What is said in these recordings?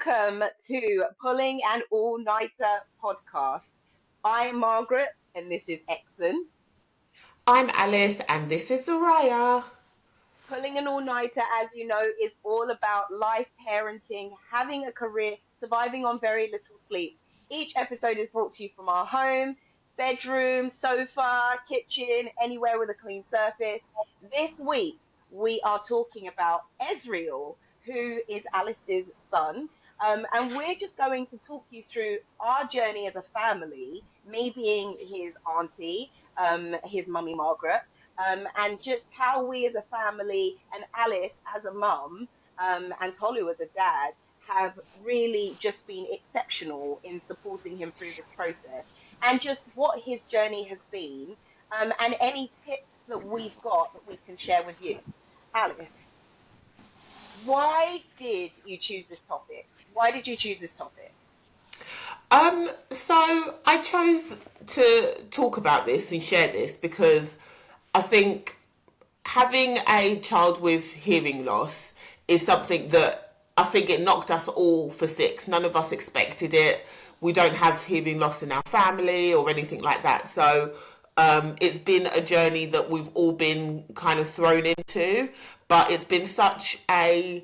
welcome to Pulling an All-Nighter podcast. I'm Margaret, and this is Exon. I'm Alice, and this is Soraya. Pulling an All-Nighter, as you know, is all about life, parenting, having a career, surviving on very little sleep. Each episode is brought to you from our home, bedroom, sofa, kitchen, anywhere with a clean surface. This week, we are talking about Ezreal, who is Alice's son. And we're just going to talk you through our journey as a family, me being his auntie, his mummy Margaret, and just how we as a family and Alice as a mum, and Tolu as a dad have really just been exceptional in supporting him through this process and just what his journey has been, and any tips that we've got that we can share with you. Alice, why did you choose this topic? Why did you choose this topic? So I chose to talk about this and share this because I think having a child with hearing loss is something that I think it knocked us all for six. None of us expected it. We don't have hearing loss in our family or anything like that. So it's been a journey that we've all been kind of thrown into, but it's been such an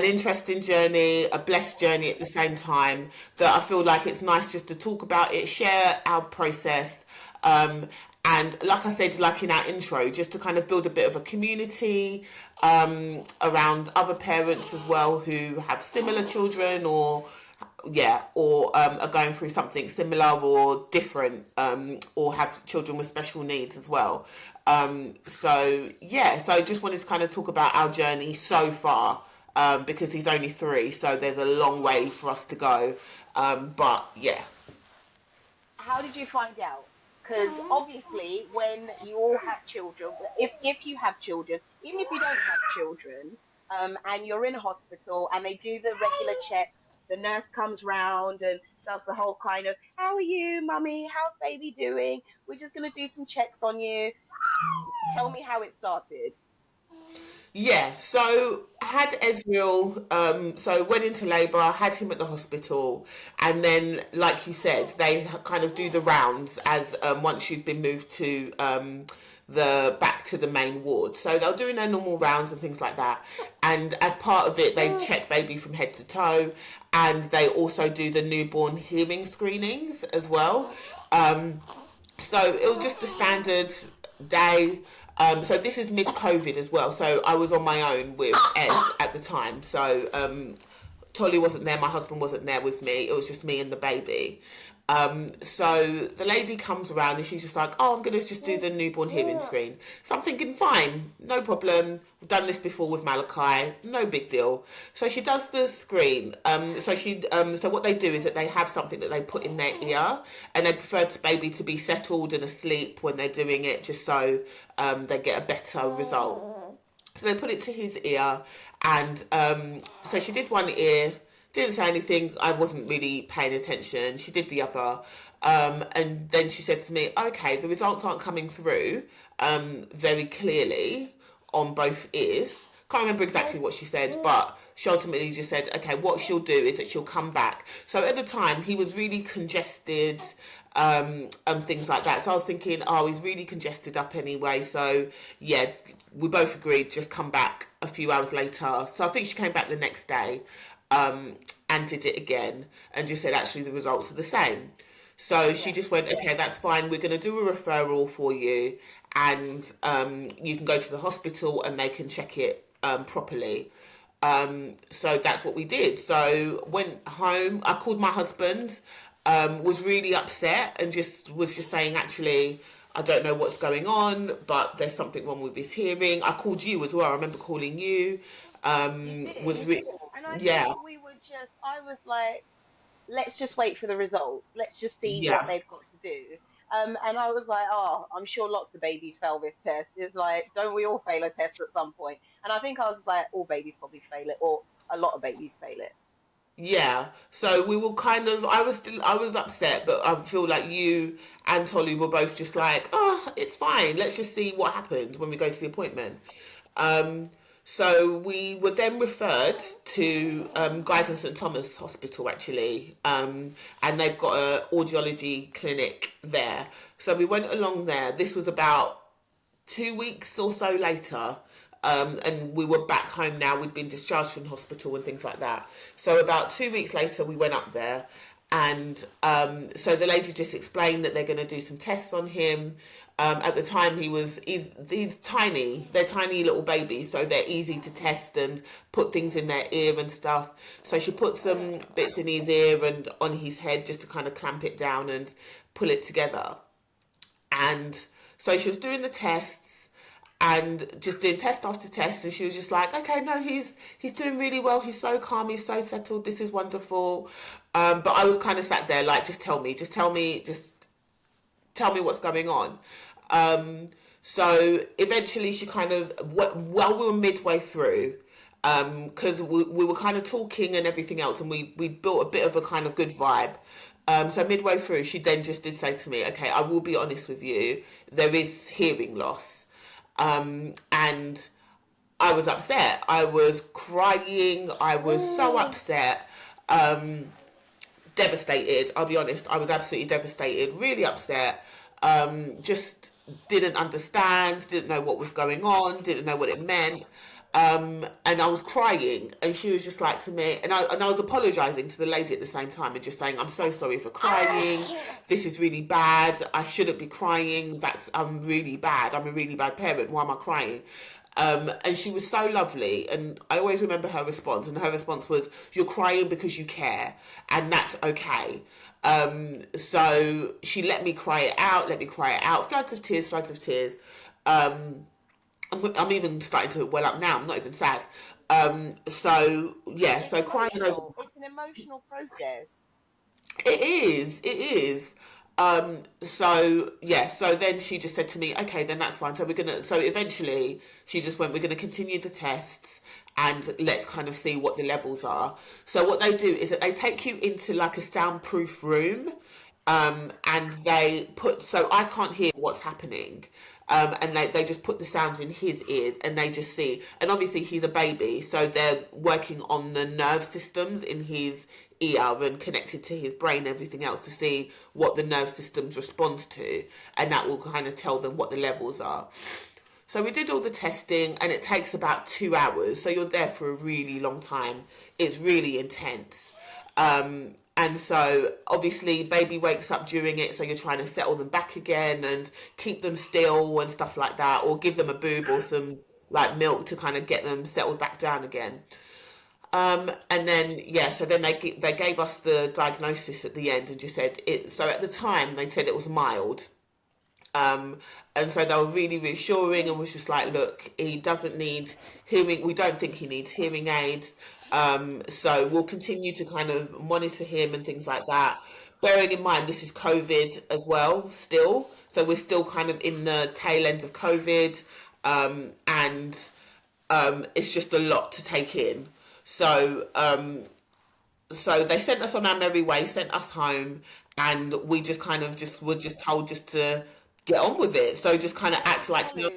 interesting journey, a blessed journey at the same time, that I feel like it's nice just to talk about it, share our process, and like I said, like in our intro, just to kind of build a bit of a community around other parents as well who have similar children or are going through something similar or different, or have children with special needs as well. So I just wanted to kind of talk about our journey so far, because he's only 3, so there's a long way for us to go. But yeah. How did you find out? Because obviously, when you all have children, if you have children, even if you don't have children, and you're in a hospital and they do the regular checks, the nurse comes round and does the whole kind of, "How are you, mummy? How's baby doing? We're just gonna do some checks on you." Tell me how it started. Yeah, so I had Ezreal, so went into labour, had him at the hospital, and then, like you said, they kind of do the rounds as once you've been moved to the back to the main ward. So they're doing their normal rounds and things like that. And as part of it, they check baby from head to toe, and they also do the newborn hearing screenings as well. So it was just a standard day. So this is mid-COVID as well. So I was on my own with Ez at the time. So Tolly wasn't there. My husband wasn't there with me. It was just me and the baby. So the lady comes around and she's just like, "Oh, I'm gonna just do the newborn hearing screen." So I'm thinking, fine, no problem. We've done this before with Malachi, no big deal. So she does the screen. So what they do is that they have something that they put in their ear, and they prefer the baby to be settled and asleep when they're doing it, just so they get a better result. So they put it to his ear, and so she did one ear, didn't say anything. I wasn't really paying attention. She did the other. And then she said to me, "Okay, the results aren't coming through very clearly on both ears." Can't remember exactly what she said, but she ultimately just said, "Okay, what she'll do is that she'll come back." So at the time, he was really congested, and things like that. So I was thinking, oh, he's really congested up anyway. So yeah, we both agreed, just come back a few hours later. So I think she came back the next day, and did it again, and just said, actually, the results are the same. So she just went, "Okay, that's fine. We're going to do a referral for you, and you can go to the hospital and they can check it properly." So that's what we did. So went home. I called my husband. Was really upset and was just saying, actually, I don't know what's going on, but there's something wrong with his hearing. I called you as well. I remember calling you. You Was did. And I Yeah, think I was like, let's just wait for the results. Let's just see what yeah. they've got to do. And I was like, oh, I'm sure lots of babies fail this test. It's like, don't we all fail a test at some point? And I think I was just like, all babies probably fail it, or a lot of babies fail it. Yeah, so we were kind of. I was upset, but I feel like you and Tolly were both just like, "Oh, it's fine. Let's just see what happens when we go to the appointment." Um, So we were then referred to Guy's and St Thomas Hospital, actually, and they've got an audiology clinic there. So we went along there. This was about 2 weeks or so later, and we were back home now. We'd been discharged from hospital and things like that. So about 2 weeks later, we went up there, and so the lady just explained that they're going to do some tests on him. At the time, he's tiny. They're tiny little babies, so they're easy to test and put things in their ear and stuff. So she put some bits in his ear and on his head just to kind of clamp it down and pull it together. And so she was doing the tests and just doing test after test, and she was just like, okay, no, he's doing really well, he's so calm, he's so settled, this is wonderful. But I was kind of sat there like, just tell me, just tell me what's going on. So eventually she kind of, while we were midway through, because we were kind of talking and everything else, and we built a bit of a kind of good vibe. So midway through, she then just did say to me, okay, I will be honest with you, there is hearing loss. And I was upset. I was crying. I was so upset. Devastated. I'll be honest. I was absolutely devastated. Really upset. Just didn't understand. Didn't know what was going on. Didn't know what it meant. And I was crying, and she was just like to me, and I was apologising to the lady at the same time, and just saying, I'm so sorry for crying. This is really bad. I shouldn't be crying. I'm really bad. I'm a really bad parent. Why am I crying? And she was so lovely, and I always remember her response, and her response was, you're crying because you care, and that's okay. So she let me cry it out, floods of tears. I'm even starting to well up now. I'm not even sad. So yeah, It's so crying over. emotional. It's an emotional process. It is. So yeah, so then she just said to me, okay, then that's fine. So eventually she just went, we're gonna continue the tests and let's kind of see what the levels are. So what they do is that they take you into like a soundproof room, and they put, so I can't hear what's happening. And they just put the sounds in his ears and they just see. And obviously he's a baby, so they're working on the nerve systems in his ear and connected to his brain and everything else to see what the nerve systems respond to. And that will kind of tell them what the levels are. So we did all the testing and it takes about 2 hours. So you're there for a really long time. It's really intense. And so obviously baby wakes up during it, so you're trying to settle them back again and keep them still and stuff like that, or give them a boob or some like milk to kind of get them settled back down again. And then yeah, so then they gave us the diagnosis at the end and just said it. So at the time they said it was mild. Um, and so they were really reassuring and was just like, look, he doesn't need hearing. We don't think he needs hearing aids. So we'll continue to kind of monitor him and things like that. Bearing in mind, this is COVID as well, still. So we're still kind of in the tail end of COVID. And it's just a lot to take in. So they sent us on our merry way, sent us home, and we just kind of just were just told just to get on with it. So just kind of What act was like, Tolu's?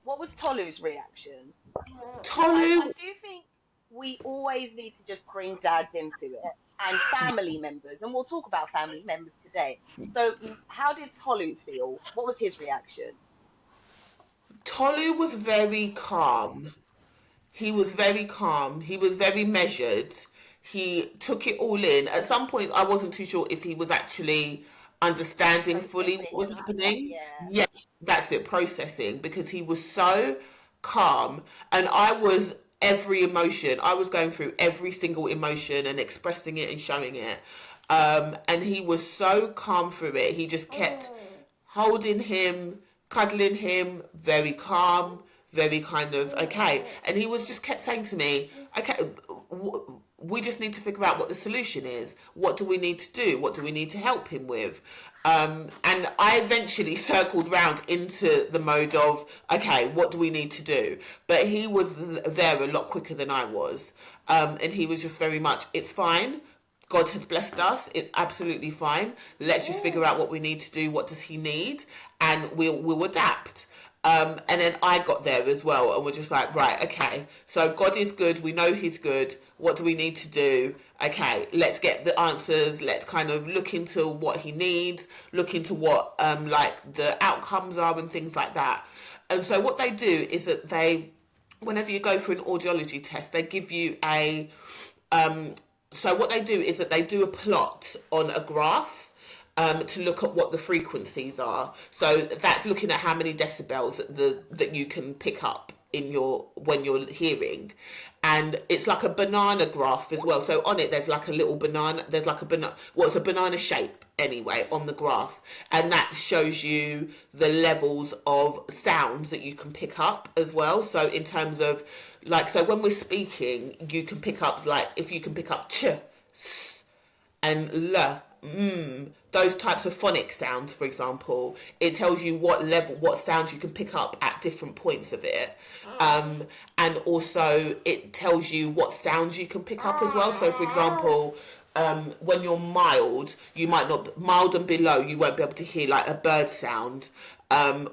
What was Tolu's reaction? Because I Tolu. do think we always need to just bring dads into it and family members, and we'll talk about family members today. So, how did Tolu feel? What was his reaction? Tolu was very calm. He was very calm. He was very measured. He took it all in. At some point, I wasn't too sure if he was actually understanding fully what Processing was and happening. yeah, Yeah, that's it, processing, because he was so calm. And I was every emotion. I was going through every single emotion and expressing it and showing it. And he was so calm through it. He just kept holding him, cuddling him, very calm, very kind of okay. And he was just kept saying to me, okay, we just need to figure out what the solution is. What do we need to do? What do we need to help him with? And I eventually circled round into the mode of, okay, what do we need to do? But he was there a lot quicker than I was. And he was just very much, it's fine. God has blessed us. It's absolutely fine. Let's just figure out what we need to do. What does he need? And we'll adapt. And then I got there as well, and we're just like, right, okay, so God is good, we know He's good, what do we need to do? Okay, let's get the answers, let's kind of look into what He needs, look into what like the outcomes are and things like that. And so what they do is that whenever you go for an audiology test, they give you um, so what they do is that they do a plot on a graph to look at what the frequencies are. So that's looking at how many decibels that you can pick up in your when you're hearing, and it's like a banana graph as well. So on it, there's like a little banana. There's like a banana. Well, it's a banana shape anyway on the graph, and that shows you the levels of sounds that you can pick up as well. So in terms of like, so when we're speaking, you can pick up like if you can pick up ch, s, and l, those types of phonic sounds, for example, it tells you what level, what sounds you can pick up at different points of it. And also it tells you what sounds you can pick up as well. So, for example, when you're mild, you might not, mild and below, you won't be able to hear like a bird sound.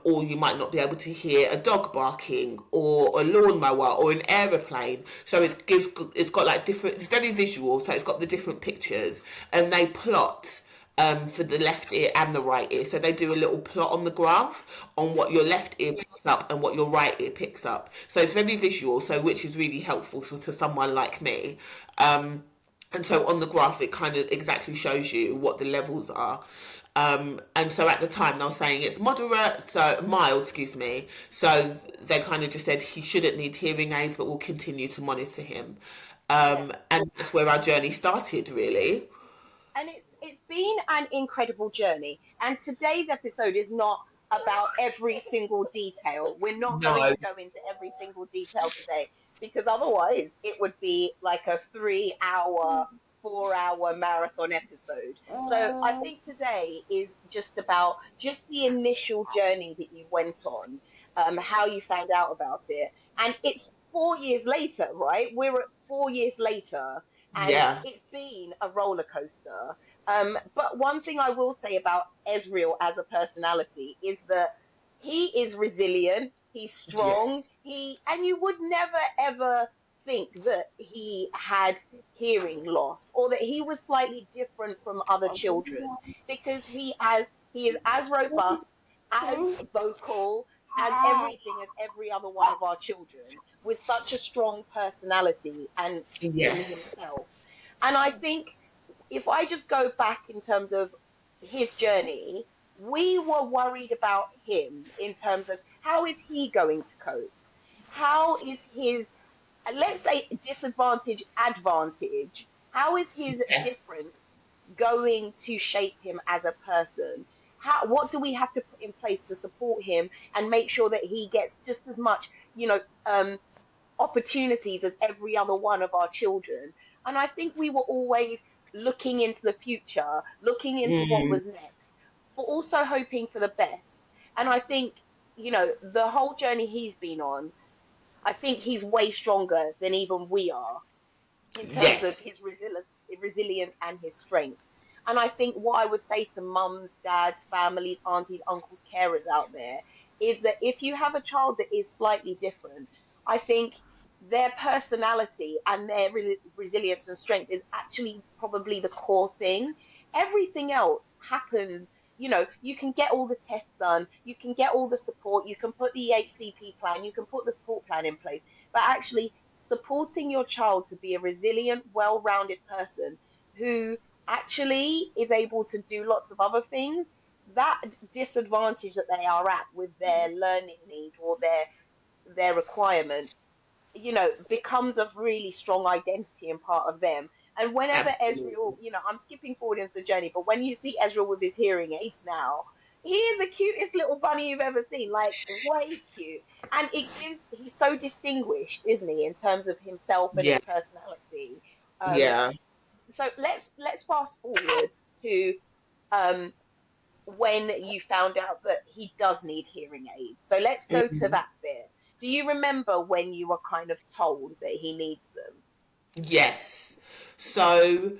Or you might not be able to hear a dog barking or a lawnmower or an aeroplane. So it's got like different, it's very visual, so it's got the different pictures, and they plot for the left ear and the right ear. So they do a little plot on the graph on what your left ear picks up and what your right ear picks up. So it's very visual, so which is really helpful for someone like me. And so on the graph, it kind of exactly shows you what the levels are. And so at the time they were saying it's moderate, so mild, excuse me. So they kind of just said he shouldn't need hearing aids, but we'll continue to monitor him. Yes. And that's where our journey started, really. And it's been an incredible journey. And today's episode is not about every single detail. We're not going No, to go into every single detail today because otherwise it would be like a 3 hour, 4 hour marathon episode. So I think today is just about just the initial journey that you went on, how you found out about it. And it's 4 years later, right? We're at 4 years later, and yeah, it's been a roller coaster. But one thing I will say about Ezreal as a personality is that he is resilient, he's yeah, strong, and you would never ever think that he had hearing loss or that he was slightly different from other children because he is as robust, as vocal, as everything as every other one of our children with such a strong personality and in yes, himself. And I think if I just go back in terms of his journey, we were worried about him in terms of how is he going to cope? How is his, let's say, disadvantage, advantage? How is his yes, difference going to shape him as a person? What do we have to put in place to support him and make sure that he gets just as much, you know, opportunities as every other one of our children? And I think we were always looking into the future, looking into what mm, was next, but also hoping for the best. And I think, the whole journey he's been on, I think he's way stronger than even we are in terms of yes, his resilience and his strength. And I think what I would say to mums, dads, families, aunties, uncles, carers out there is that if you have a child that is slightly different, I think their personality and their resilience and strength is actually probably the core thing. Everything else happens. You can get all the tests done, you can get all the support, you can put the HCP plan, you can put the support plan in place, but actually supporting your child to be a resilient, well rounded person who actually is able to do lots of other things, that disadvantage that they are at with their learning need or their requirement, becomes a really strong identity and part of them. And whenever Ezreal, absolutely, I'm skipping forward into the journey, but when you see Ezreal with his hearing aids now, he is the cutest little bunny you've ever seen, like way cute. And he's so distinguished, isn't he, in terms of himself and his yeah, personality. Um, yeah, so let's fast forward to um, when you found out that he does need hearing aids. So let's go to mm, that bit. Do you remember when you were kind of told that he needs them? yes. So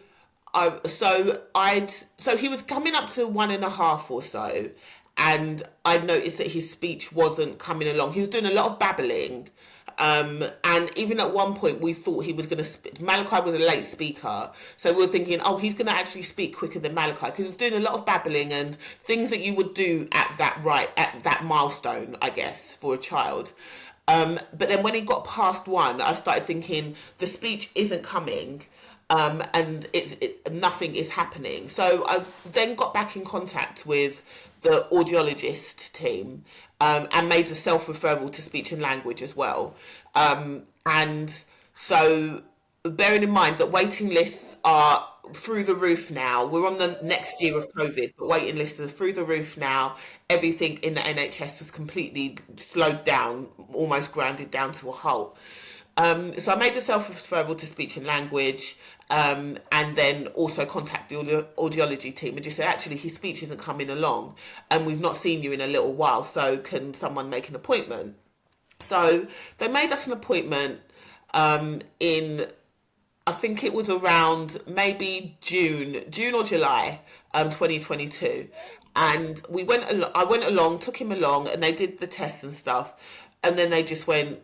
so he was coming up to 1.5 or so, and I noticed that his speech wasn't coming along. He was doing a lot of babbling. And even at one point, we thought he was going to. Malachi was a late speaker, so we were thinking, oh, he's going to actually speak quicker than Malachi because he was doing a lot of babbling and things that you would do at that milestone, I guess, for a child. But then when he got past one, I started thinking the speech isn't coming. And nothing is happening. So I then got back in contact with the audiologist team, and made a self-referral to speech and language as well. And so bearing in mind that waiting lists are through the roof now. We're on the next year of COVID, but waiting lists are through the roof now. Everything in the NHS has completely slowed down, almost grounded down to a halt. So I made a self-referral to speech and language, and then also contact the audiology team and just said, actually, his speech isn't coming along, and we've not seen you in a little while, so can someone make an appointment? So they made us an appointment in, I think it was around maybe June or July, 2022. And I went along, took him along, and they did the tests and stuff. And then they just went,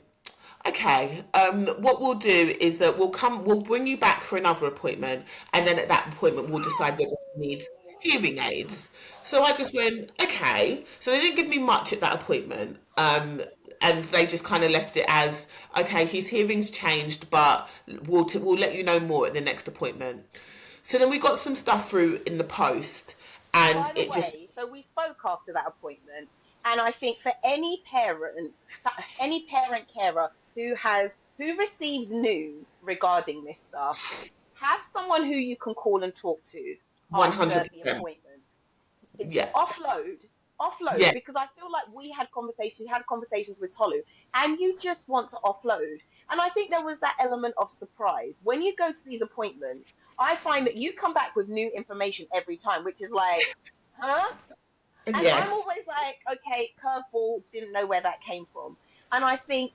okay, what we'll do is that we'll bring you back for another appointment, and then at that appointment we'll decide whether he needs hearing aids. So I just went, okay. So they didn't give me much at that appointment, and they just kind of left it as, okay, his hearing's changed, but we'll let you know more at the next appointment. So then we got some stuff through in the post, and By the it just way, so we spoke after that appointment, and I think for any parent carer who receives news regarding this stuff, have someone wwho you can call and talk to after the 100%. appointment. Yeah, Offload, offload, yeah, because I feel like we had conversations with Tolu, and you just want to offload. And I think there was that element of surprise when you go to these appointments. I find that you come back with new information every time, which is like, huh? And I'm yes, always like, okay, curveball, didn't know where that came from. And I think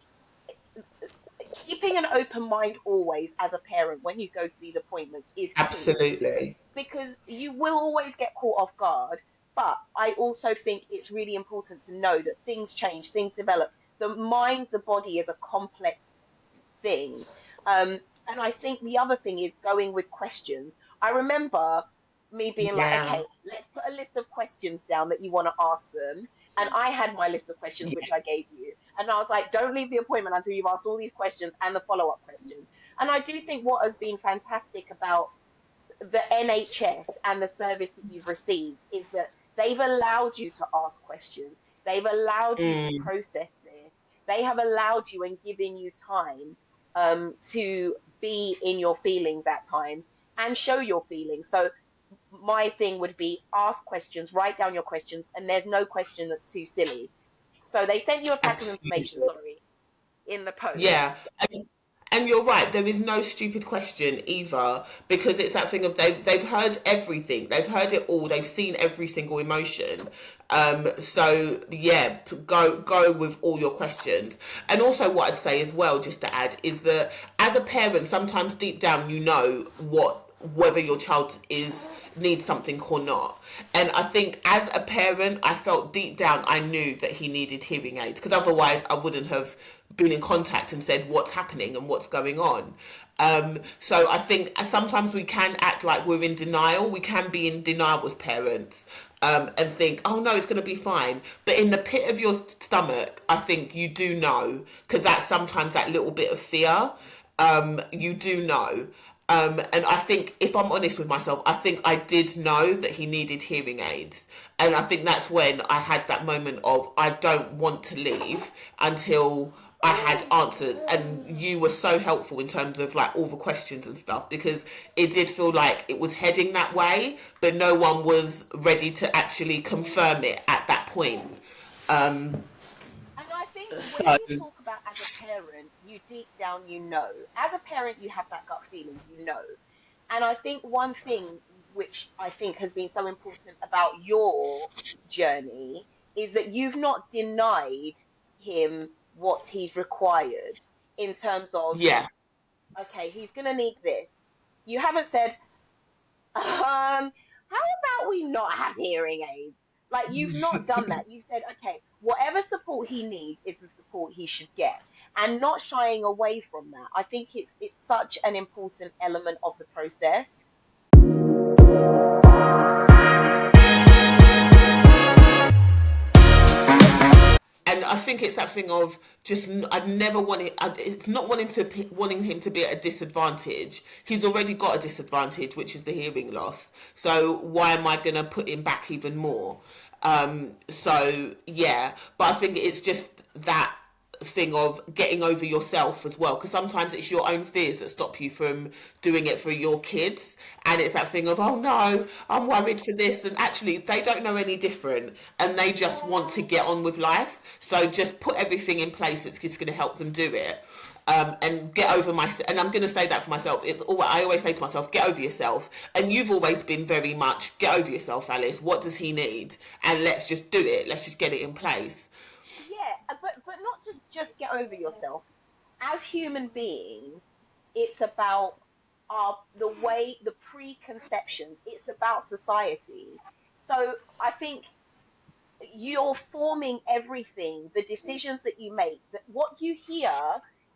keeping an open mind always as a parent when you go to these appointments is key, absolutely. because you will always get caught off guard. But I also think it's really important to know that things change, things develop. The mind, the body is a complex thing. And I think the other thing is going with questions. I remember me being like, Yeah, okay, let's put a list of questions down that you want to ask them. And I had my list of questions, which yeah, I gave you. And I was like, don't leave the appointment until you've asked all these questions and the follow up questions. And I do think what has been fantastic about the NHS and the service that you've received is that they've allowed you to ask questions. They've allowed you to mm, process this. They have allowed you and given you time to be in your feelings at times and show your feelings. So my thing would be ask questions, write down your questions, and there's no question that's too silly. So they sent you a pack of information, absolutely. sorry, in the post. Yeah, and you're right. There is no stupid question either, because it's that thing of they've heard everything. They've heard it all. They've seen every single emotion. So yeah, go with all your questions. And also, what I'd say as well, just to add, is that as a parent, sometimes deep down you know whether your child is needs something or not. And I think as a parent, I felt deep down I knew that he needed hearing aids, because otherwise I wouldn't have been in contact and said what's happening and what's going on. So I think sometimes we can act like we're in denial. We can be in denial as parents, and think, oh no, it's going to be fine. But in the pit of your stomach, I think you do know, because that's sometimes that little bit of fear. You do know. And I think, if I'm honest with myself, I think I did know that he needed hearing aids. And I think that's when I had that moment of, I don't want to leave until I had answers. And you were so helpful in terms of like all the questions and stuff, because it did feel like it was heading that way, but no one was ready to actually confirm it at that point. Um, And I think when so, you talk about as a parent, you deep down, you know. As a parent, you have that gut feeling, you know. And I think one thing which I think has been so important about your journey is that you've not denied him what he's required in terms of, yeah, okay, he's going to need this. You haven't said, how about we not have hearing aids? Like, you've not done that. You've said, okay, whatever support he needs is the support he should get, and not shying away from that. I think it's such an important element of the process. And I think it's that thing of just I never want it. It's not wanting him to be at a disadvantage. He's already got a disadvantage, which is the hearing loss. So why am I going to put him back even more? So yeah, but I think it's just that thing of getting over yourself as well, because sometimes it's your own fears that stop you from doing it for your kids, and it's that thing of, oh no, I'm worried for this, and actually they don't know any different, and they just want to get on with life. So just put everything in place that's just going to help them do it. And get over myself. And I'm going to say that for myself. It's all I always say to myself: get over yourself. And you've always been very much get over yourself, Alice. What does he need? And let's just do it. Let's just get it in place. Yeah, but not just get over yourself. As human beings, it's about the preconceptions. It's about society. So I think you're forming everything, the decisions that you make, that what you hear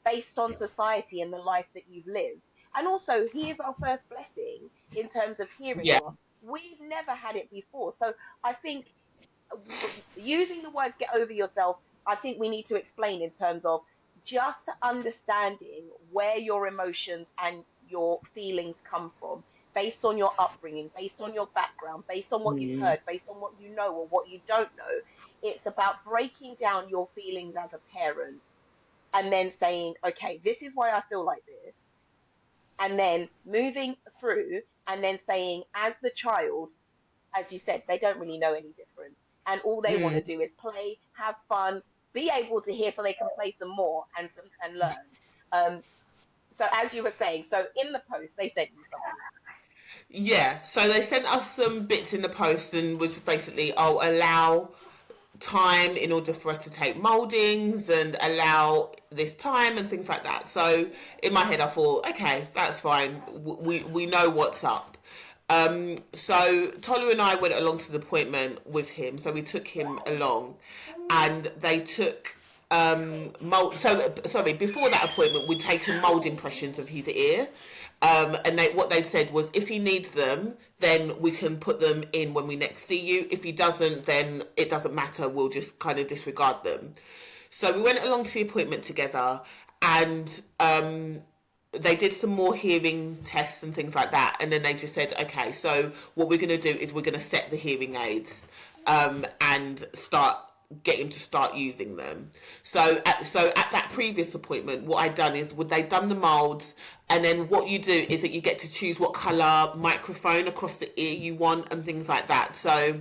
based on society and the life that you've lived. And also, he is our first blessing in terms of hearing Yeah. loss. We've never had it before. So I think using the words get over yourself, I think we need to explain in terms of just understanding where your emotions and your feelings come from, based on your upbringing, based on your background, based on what you've Mm. heard, based on what you know or what you don't know. It's about breaking down your feelings as a parent, and then saying, okay, this is why I feel like this, and then moving through, and then saying, as the child, as you said, they don't really know any different. And all they want to Mm. do is play, have fun, be able to hear so they can play some more and learn. Um, so as you were saying, so in the post they sent you something. Yeah, so they sent us some bits in the post and was basically, oh, allow time in order for us to take moldings and allow this time and things like that. So in my head, I thought, okay, that's fine. We know what's up. So Tolu and I went along to the appointment with him. So we took him along, and they took mold. So sorry, before that appointment, we'd taken mold impressions of his ear. And what they said was, if he needs them, then we can put them in when we next see you. If he doesn't, then it doesn't matter. We'll just kind of disregard them. So we went along to the appointment together, and they did some more hearing tests and things like that. And then they just said, okay, so what we're going to do is we're going to set the hearing aids, and get him to start using them. So at that previous appointment, what I'd done is they'd done the molds, and then what you do is that you get to choose what color microphone across the ear you want and things like that. So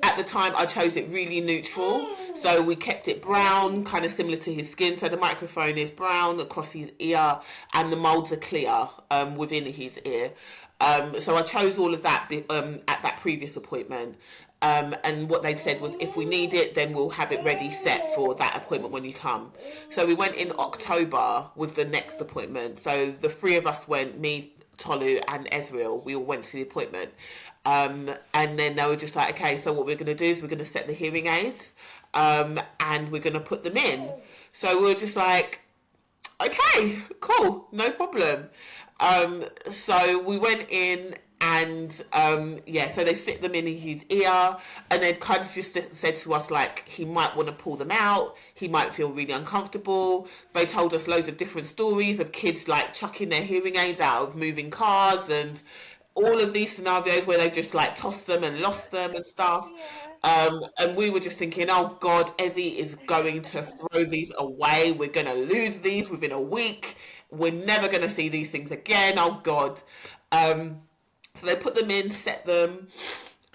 at the time, I chose it really neutral. So we kept it brown, kind of similar to his skin. So the microphone is brown across his ear, and the molds are clear within his ear. So I chose all of that at that previous appointment. And what they'd said was, if we need it, then we'll have it ready set for that appointment when you come. So we went in October with the next appointment. So the three of us went, me, Tolu and Ezreal, we all went to the appointment. And then they were just like, okay, so what we're going to do is we're going to set the hearing aids, and we're going to put them in. So we were just like, okay, cool, no problem. So we went in, and yeah, so they fit them in his ear, and then kind of just said to us, like, he might want to pull them out, he might feel really uncomfortable. They told us loads of different stories of kids like chucking their hearing aids out of moving cars, and all of these scenarios where they just like tossed them and lost them and stuff. Yeah. And we were just thinking, oh God, Ezzy is going to throw these away. We're going to lose these within a week. We're never going to see these things again. Oh God. So they put them in, set them,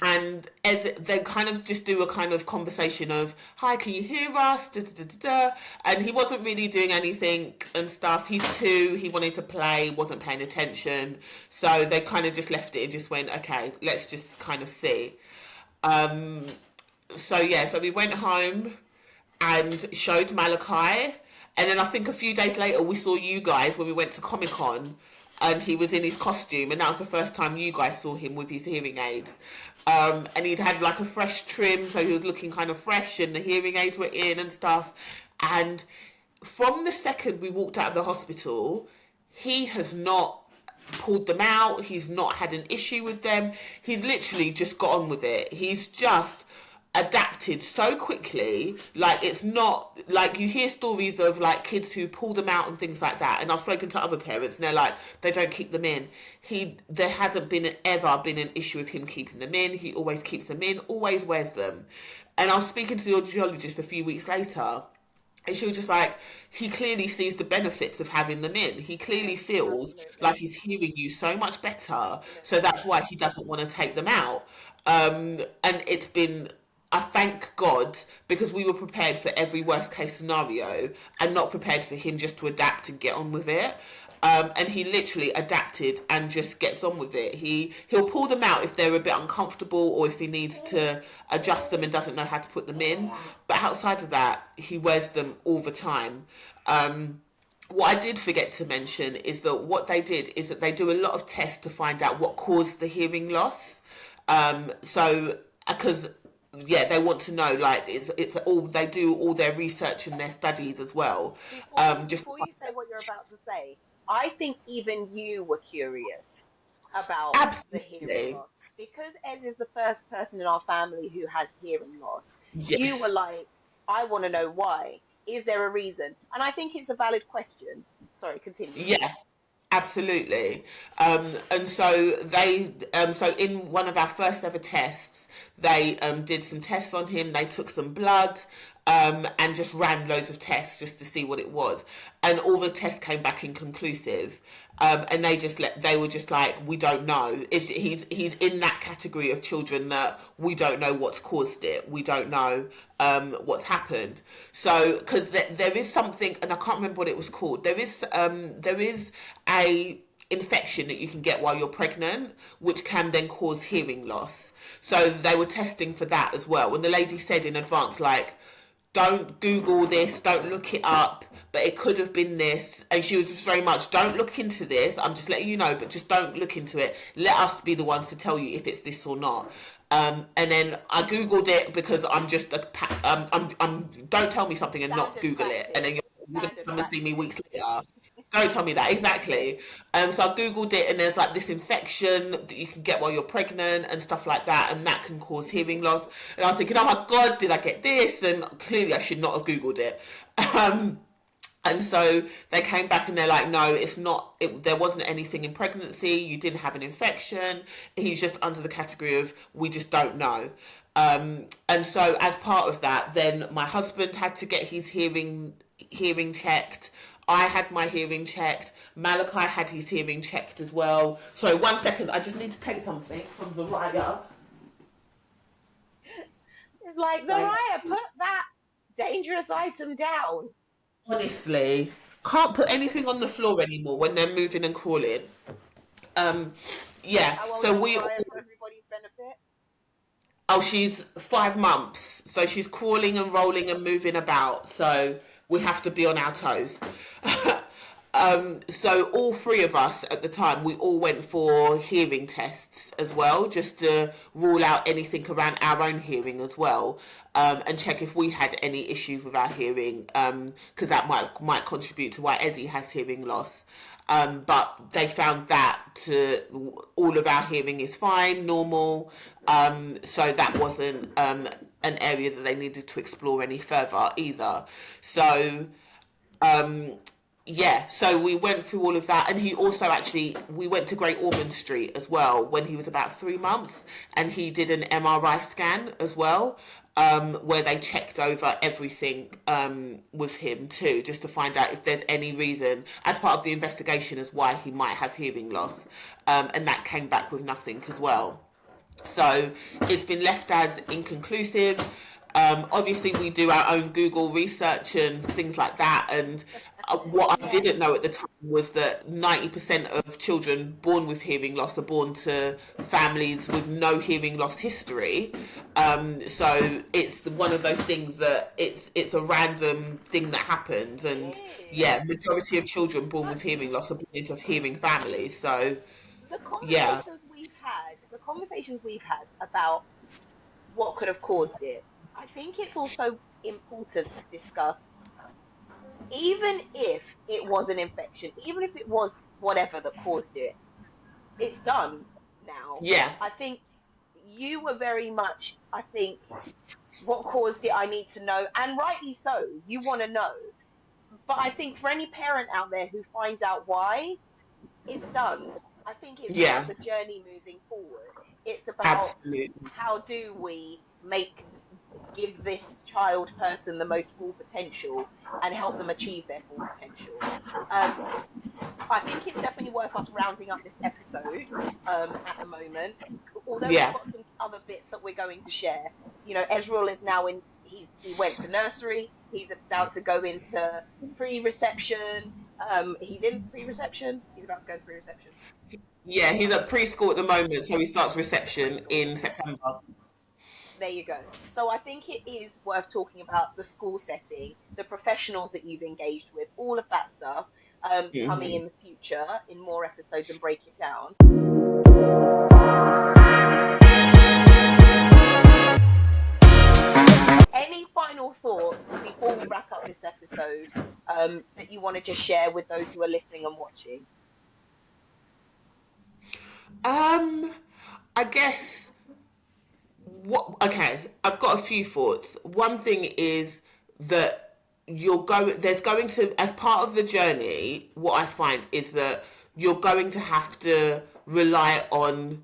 and as they kind of just do a kind of conversation of, hi, can you hear us, da, da, da, da, da. And he wasn't really doing anything and stuff. He's two, he wanted to play, wasn't paying attention, so they kind of just left it and just went, okay, let's just kind of see. So yeah, so we went home and showed Malachi, and then I think a few days later we saw you guys when we went to Comic Con. and he was in his costume, and that was the first time you guys saw him with his hearing aids. And he'd had like a fresh trim, so he was looking kind of fresh, and the hearing aids were in and stuff. And from the second we walked out of the hospital, he has not pulled them out. He's not had an issue with them. He's literally just got on with it. He's just adapted so quickly. Like, it's not like you hear stories of like kids who pull them out and things like that, and I've spoken to other parents and they're like they don't keep them in. There hasn't been ever been an issue with him keeping them in. He always keeps them in, always wears them. And I was speaking to the audiologist a few weeks later, and she was just like, he clearly sees the benefits of having them in. He clearly feels Absolutely. like he's hearing you so much better. So Yeah. that's why he doesn't want to take them out. And it's been, I thank God, because we were prepared for every worst case scenario and not prepared for him just to adapt and get on with it. And he literally adapted and just gets on with it. He'll pull them out if they're a bit uncomfortable or if he needs to adjust them and doesn't know how to put them in. But outside of that, he wears them all the time. What I did forget to mention is that what they did is that they do a lot of tests to find out what caused the hearing loss. So because yeah, they want to know, like, it's all, they do all their research and their studies as well, just to Before find you say what you're about to say, I think even you were curious about the hearing absolutely. loss because Ez is the first person in our family who has hearing loss. You were Yes. like, I want to know why. Is there a reason? And I think it's a valid question. Sorry, continue. Yeah, absolutely. And so so in one of our first ever tests, they did some tests on him. They took some blood, and just ran loads of tests just to see what it was. And all the tests came back inconclusive. And they were just like, we don't know. He's in that category of children that we don't know what's caused it. We don't know what's happened. So because there is something, and I can't remember what it was called. There is a infection that you can get while you're pregnant, which can then cause hearing loss. So they were testing for that as well. And the lady said in advance, like, don't Google this, don't look it up, but it could have been this. And she was just very much, don't look into this. I'm just letting you know, but just don't look into it. Let us be the ones to tell you if it's this or not. And then I Googled it because I'm just don't tell me something and not Standard Google it. And then practice. you're going to Standard come and see me practice. weeks later. Don't tell me that, exactly. So I googled it, and there's like this infection that you can get while you're pregnant and stuff like that, and that can cause hearing loss. And I was thinking, oh my god, did I get this? And clearly, I should not have googled it. Um, and so they came back and they're like, no, it's not. There wasn't anything in pregnancy. You didn't have an infection. He's just under the category of we just don't know. And so as part of that, then my husband had to get his hearing checked. I had my hearing checked. Malachi had his hearing checked as well. So 1 second, I just need to take something from Zariah. It's like, So Zariah, put that dangerous item down. honestly, can't put anything on the floor anymore when they're moving and crawling. Um, yeah. How old So is we. Zariah for everybody's benefit? Oh, she's 5 months, so she's crawling and rolling and moving about. So we have to be on our toes. So all three of us at the time, we all went for hearing tests as well, just to rule out anything around our own hearing as well, and check if we had any issues with our hearing, because that might contribute to why Ezzy has hearing loss. But they found that all of our hearing is fine, normal. So that wasn't an area that they needed to explore any further either. So yeah, so we went through all of that, and he also actually, we went to Great Ormond Street as well when he was about 3 months, and he did an MRI scan as well, where they checked over everything with him too, just to find out if there's any reason, as part of the investigation, as why he might have hearing loss, and that came back with nothing as well. So it's been left as inconclusive. Obviously, we do our own Google research and things like that, and what I Yeah. didn't know at the time was that 90% of children born with hearing loss are born to families with no hearing loss history. So it's one of those things that it's a random thing that happens, It and is. yeah, majority of children born But with hearing loss are born into hearing families. So the yeah, conversations we've had about what could have caused it, I think it's also important to discuss, even if it was an infection, even if it was whatever that caused it, it's done now. yeah, I think you were very much, I think, what caused it, I need to know, and rightly so. You want to know. But I think for any parent out there who finds out why, it's done. I think it's about yeah, the journey moving forward. It's about absolutely, how do we give this child person the most full potential and help them achieve their full potential. Um, I think it's definitely worth us rounding up this episode at the moment. Although we've yeah. got some other bits that we're going to share. You know, Ezreal is now in. He went to nursery. He's about to go into pre-reception. He's in pre-reception. He's about to go to pre-reception. Yeah, he's at preschool at the moment, so he starts reception Preschool. in September. There you go. So I think it is worth talking about the school setting, the professionals that you've engaged with, all of that stuff coming Hmm. in the future in more episodes and break it down. Any final thoughts before we wrap up this episode that you want to just share with those who are listening and watching? Um, I guess what okay, I've got a few thoughts. One thing is that there's going to, as part of the journey, what I find is that you're going to have to rely on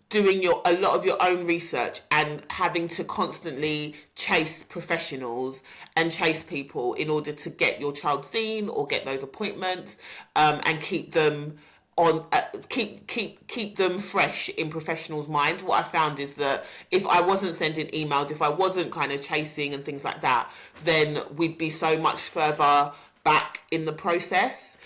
doing a lot of your own research and having to constantly chase professionals and chase people in order to get your child seen or get those appointments, and keep them on keep them fresh in professionals' minds. What I found is that if I wasn't sending emails, if I wasn't kind of chasing and things like that, then we'd be so much further back in the process.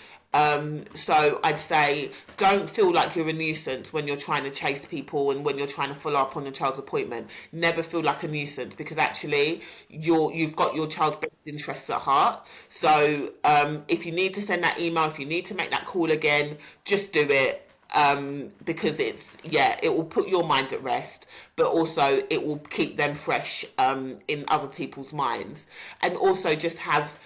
So I'd say don't feel like you're a nuisance when you're trying to chase people and when you're trying to follow up on your child's appointment. Never feel like a nuisance, because actually you've got your child's best interests at heart. So if you need to send that email, if you need to make that call again, just do it. Because it will put your mind at rest, but also it will keep them fresh in other people's minds, and also just have,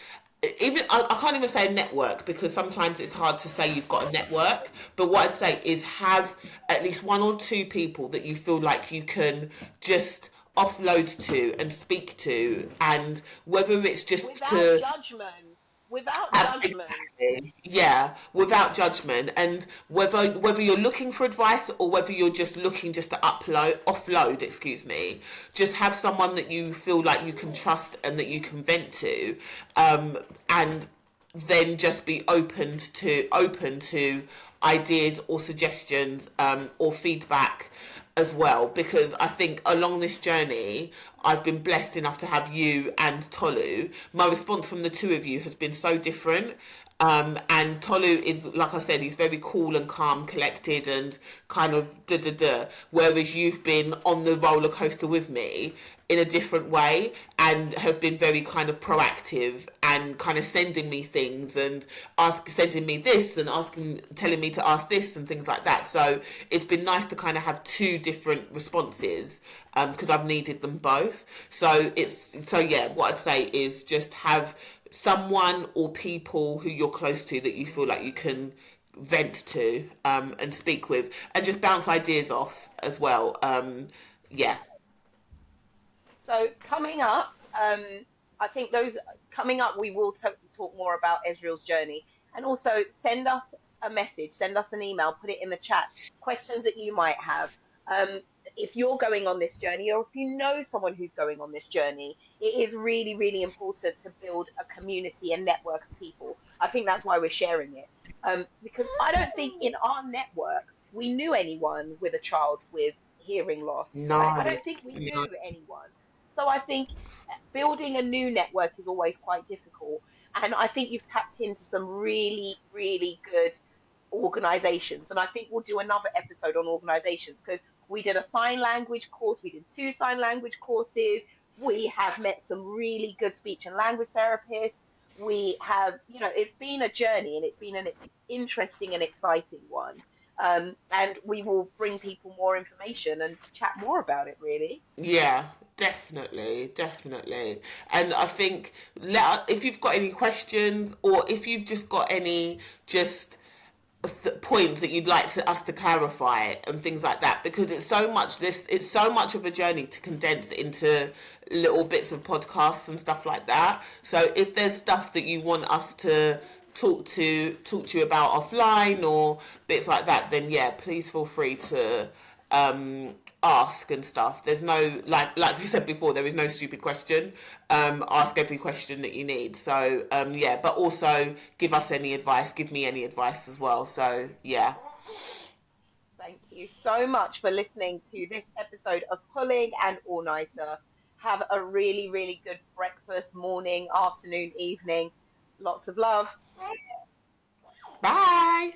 even I can't even say network, because sometimes it's hard to say you've got a network, but what I'd say is have at least one or two people that you feel like you can just offload to and speak to, and whether it's just Without to judgment. Without judgment. exactly. Yeah, without judgment, and whether you're looking for advice or whether you're just looking just to offload, excuse me, just have someone that you feel like you can trust and that you can vent to, and then just be open to ideas or suggestions, or feedback as well, because I think along this journey I've been blessed enough to have you and Tolu. My response from the two of you has been so different. And Tolu is, like I said, he's very cool and calm, collected, and kind of da da da. Whereas you've been on the roller coaster with me in a different way and have been very kind of proactive and kind of sending me things and sending me this and telling me to ask this and things like that. So it's been nice to kind of have two different responses, because I've needed them both. So yeah, what I'd say is just have someone or people who you're close to that you feel like you can vent to, and speak with, and just bounce ideas off as well. Yeah. So coming up, I think those coming up, we will talk more about Ezreal's journey, and also send us a message, send us an email, put it in the chat, questions that you might have. Um, if you're going on this journey, or if you know someone who's going on this journey, it is really, really important to build a community and network of people. I think that's why we're sharing it, because I don't think in our network we knew anyone with a child with hearing loss. I No. don't think we No. knew anyone. So I think building a new network is always quite difficult. And I think you've tapped into some really, really good organizations. And I think we'll do another episode on organizations because we did a sign language course, we did two sign language courses, we have met some really good speech and language therapists. We have, it's been a journey and it's been an interesting and exciting one. And we will bring people more information and chat more about it, really. Yeah, definitely, definitely. And I think if you've got any questions or if you've just got any just points that you'd like us to clarify and things like that, because it's so much of a journey to condense into little bits of podcasts and stuff like that. So if there's stuff that you want us to talk to you about offline or bits like that, then yeah, please feel free to um ask and stuff. There's no, like we said before, there is no stupid question. Ask every question that you need. So yeah, but also give us any advice, give me any advice as well. So yeah. Thank you so much for listening to this episode of Pulling and All Nighter. Have a really, really good breakfast, morning, afternoon, evening. Lots of love. Bye.